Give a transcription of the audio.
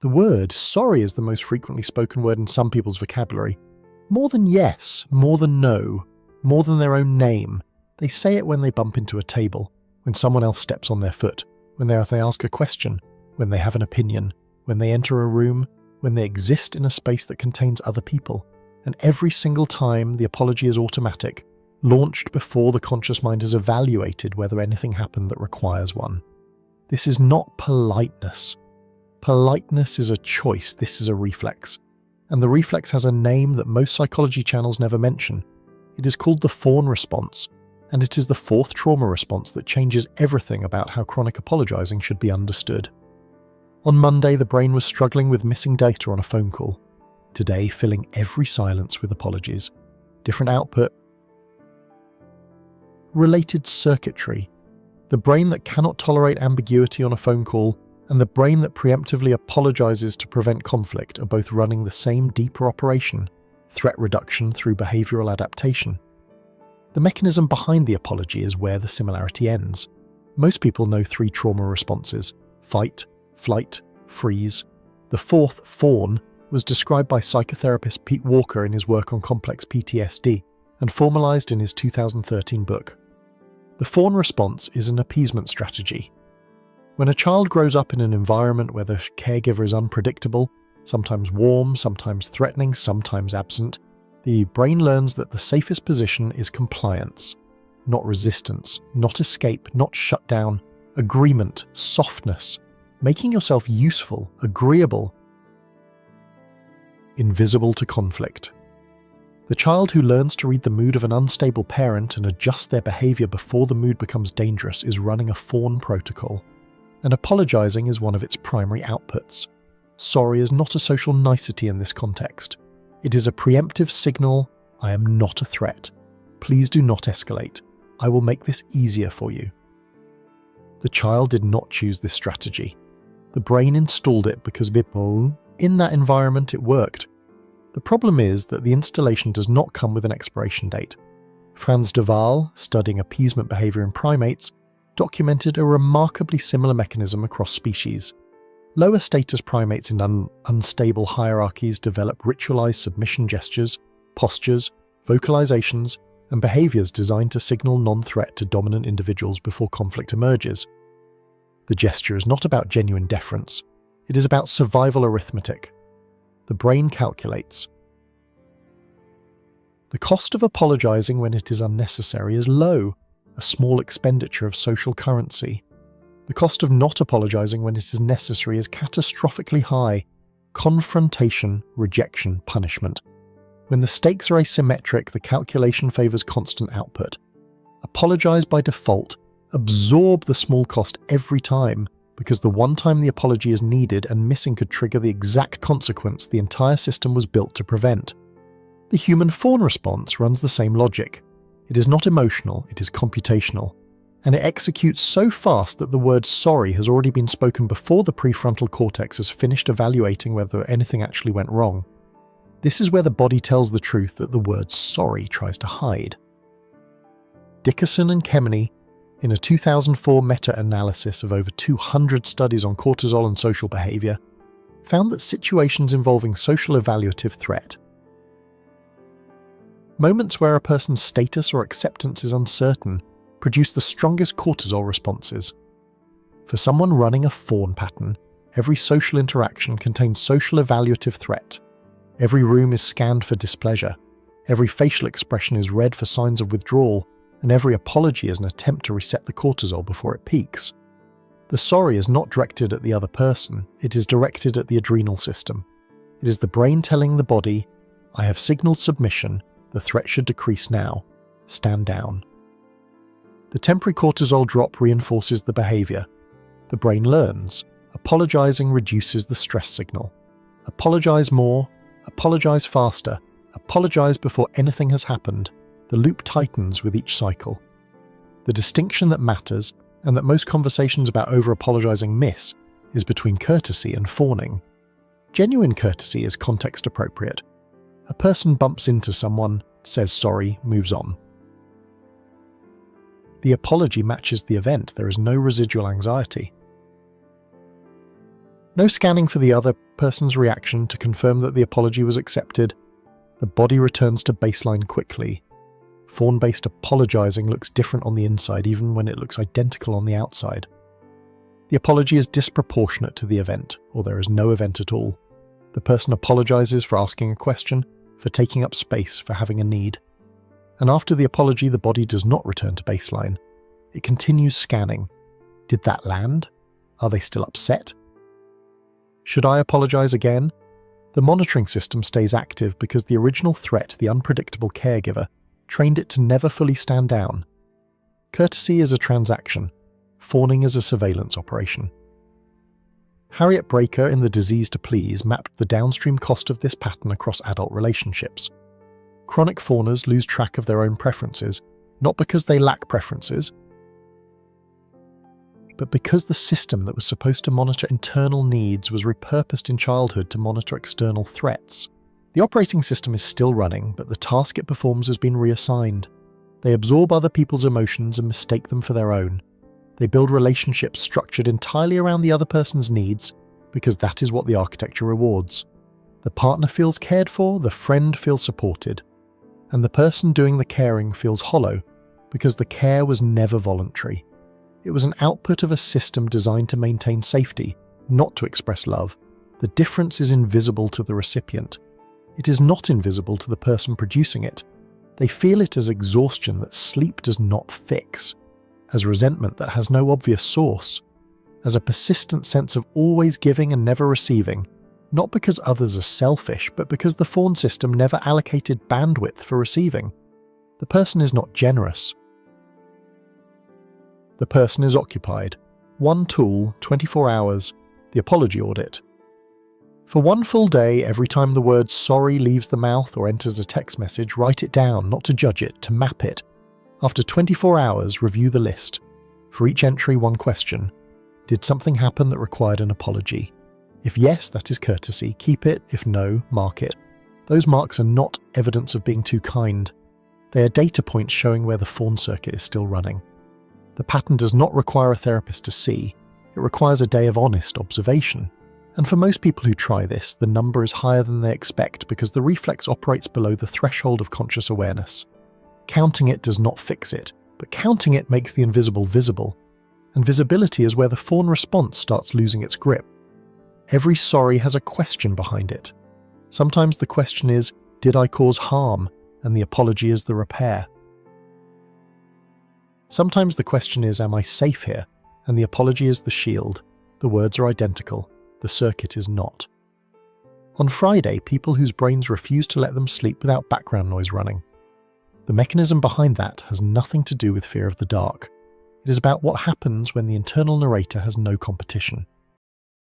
The word sorry is the most frequently spoken word in some people's vocabulary. More than yes, more than no, more than their own name. They say it when they bump into a table, when someone else steps on their foot, when they ask a question, when they have an opinion, when they enter a room, when they exist in a space that contains other people. And every single time the apology is automatic, launched before the conscious mind has evaluated whether anything happened that requires one. This is not politeness. Politeness is a choice, this is a reflex. And the reflex has a name that most psychology channels never mention. It is called the fawn response, and it is the fourth trauma response that changes everything about how chronic apologizing should be understood. On Monday, the brain was struggling with missing data on a phone call. Today, filling every silence with apologies. Different output. Related circuitry. The brain that cannot tolerate ambiguity on a phone call and the brain that preemptively apologizes to prevent conflict are both running the same deeper operation, threat reduction through behavioral adaptation. The mechanism behind the apology is where the similarity ends. Most people know 3 trauma responses: fight, flight, freeze. The fourth, fawn, was described by psychotherapist Pete Walker in his work on complex PTSD and formalized in his 2013 book. The fawn response is an appeasement strategy. When a child grows up in an environment where the caregiver is unpredictable, sometimes warm, sometimes threatening, sometimes absent, the brain learns that the safest position is compliance, not resistance, not escape, not shut down, agreement, softness, making yourself useful, agreeable, invisible to conflict. The child who learns to read the mood of an unstable parent and adjust their behavior before the mood becomes dangerous is running a fawn protocol, and apologizing is one of its primary outputs. Sorry is not a social nicety in this context. It is a preemptive signal: I am not a threat. Please do not escalate. I will make this easier for you. The child did not choose this strategy. The brain installed it because in that environment it worked. The problem is that the installation does not come with an expiration date. Frans de Waal, studying appeasement behavior in primates, documented a remarkably similar mechanism across species. Lower status primates in unstable hierarchies develop ritualized submission gestures, postures, vocalizations, and behaviors designed to signal non-threat to dominant individuals before conflict emerges. The gesture is not about genuine deference. It is about survival arithmetic. The brain calculates. The cost of apologizing when it is unnecessary is low, a small expenditure of social currency. The cost of not apologizing when it is necessary is catastrophically high: confrontation, rejection, punishment. When the stakes are asymmetric, the calculation favors constant output. Apologize by default. Absorb the small cost every time, because the one time the apology is needed and missing could trigger the exact consequence the entire system was built to prevent. The human fawn response runs the same logic. It is not emotional, it is computational. And it executes so fast that the word sorry has already been spoken before the prefrontal cortex has finished evaluating whether anything actually went wrong. This is where the body tells the truth that the word sorry tries to hide. Dickerson and Kemeny, in a 2004 meta-analysis of over 200 studies on cortisol and social behavior, found that situations involving social evaluative threat, moments where a person's status or acceptance is uncertain, produce the strongest cortisol responses. For someone running a fawn pattern, every social interaction contains social evaluative threat. Every room is scanned for displeasure. Every facial expression is read for signs of withdrawal, and every apology is an attempt to reset the cortisol before it peaks. The sorry is not directed at the other person, it is directed at the adrenal system. It is the brain telling the body, I have signaled submission, the threat should decrease now, stand down. The temporary cortisol drop reinforces the behavior. The brain learns. Apologizing reduces the stress signal. Apologize more, apologize faster, apologize before anything has happened. The loop tightens with each cycle. The distinction that matters, and that most conversations about over-apologizing miss, is between courtesy and fawning. Genuine courtesy is context appropriate. A person bumps into someone, says sorry, moves on. The apology matches the event, there is no residual anxiety. No scanning for the other person's reaction to confirm that the apology was accepted. The body returns to baseline quickly. Fawn-based apologizing looks different on the inside even when it looks identical on the outside. The apology is disproportionate to the event, or there is no event at all. The person apologizes for asking a question, for taking up space, for having a need. And after the apology, the body does not return to baseline. It continues scanning. Did that land? Are they still upset? Should I apologize again? The monitoring system stays active because the original threat, the unpredictable caregiver, trained it to never fully stand down. Courtesy is a transaction. Fawning is a surveillance operation. Harriet Breaker in The Disease to Please mapped the downstream cost of this pattern across adult relationships. Chronic fawners lose track of their own preferences, not because they lack preferences, but because the system that was supposed to monitor internal needs was repurposed in childhood to monitor external threats. The operating system is still running, but the task it performs has been reassigned. They absorb other people's emotions and mistake them for their own. They build relationships structured entirely around the other person's needs, because that is what the architecture rewards. The partner feels cared for, the friend feels supported, and the person doing the caring feels hollow, because the care was never voluntary. It was an output of a system designed to maintain safety, not to express love. The difference is invisible to the recipient. It is not invisible to the person producing it. They feel it as exhaustion that sleep does not fix, as resentment that has no obvious source, as a persistent sense of always giving and never receiving, not because others are selfish, but because the fawn system never allocated bandwidth for receiving. The person is not generous. The person is occupied. One tool, 24 hours, the apology audit. For one full day, every time the word sorry leaves the mouth or enters a text message, write it down, not to judge it, to map it. After 24 hours, review the list. For each entry, one question. Did something happen that required an apology? If yes, that is courtesy. Keep it. If no, mark it. Those marks are not evidence of being too kind. They are data points showing where the fawn circuit is still running. The pattern does not require a therapist to see. It requires a day of honest observation. And for most people who try this, the number is higher than they expect because the reflex operates below the threshold of conscious awareness. Counting it does not fix it, but counting it makes the invisible visible. And visibility is where the fawn response starts losing its grip. Every sorry has a question behind it. Sometimes the question is, did I cause harm? And the apology is the repair. Sometimes the question is, am I safe here? And the apology is the shield. The words are identical. The circuit is not. On Friday, people whose brains refuse to let them sleep without background noise running. The mechanism behind that has nothing to do with fear of the dark. It is about what happens when the internal narrator has no competition.